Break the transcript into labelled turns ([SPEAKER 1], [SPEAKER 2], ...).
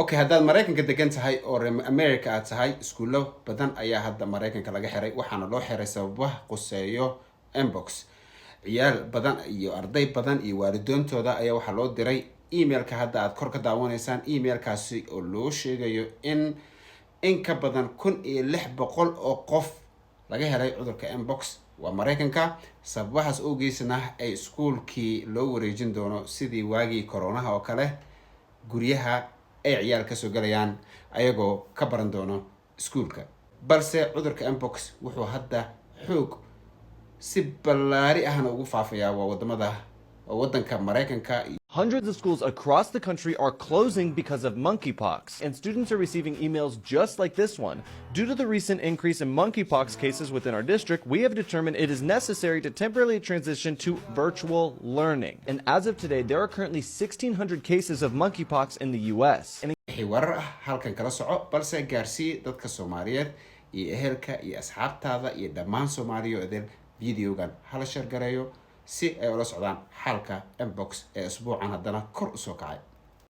[SPEAKER 1] okay haddaad maraykanka degan tahay oo America aad tahay iskuulo badan ayaa hadda maraykanka laga xiray waxaana loo xiray sababaha quseeyo inbox ciyaal badan iyo arday badan iyo waalidoontooda ayaa waxaa loo diray emailka hadda aad kor ka daawanaysaan emailkaasi oo loo sheegayo in ka badan 1600 oo qof laga helay cudurka inbox waa maraykanka sababahaas oo geysana ay iskuulkii loo wareejin doono sidii waagii koronaha oo kale guryaha ay ciyaal ka soo galayaan ayagoo ka baran doono iskuulka balse cudurka inbox wuxuu hadda xoog si ballaari ahna ugu faafayaa waddanka maraykanka.
[SPEAKER 2] Hundreds of schools across the country are closing because of monkeypox, and students are receiving emails just like this one. Due to the recent increase in monkeypox cases within our district, we have determined it is necessary to temporarily transition to virtual learning. And as of today, there are currently 1,600 cases of monkeypox in the US.
[SPEAKER 1] warar ah halkan kala soco balse gaarsii dadka Soomaaliyeed iyo ehelka iyo asxaabtaada iyo dhammaan Soomaaliyeed videogan hala share gareeyo si ay ula socdaan xalka inbox ee usbuucan haddana kor u soo kacay.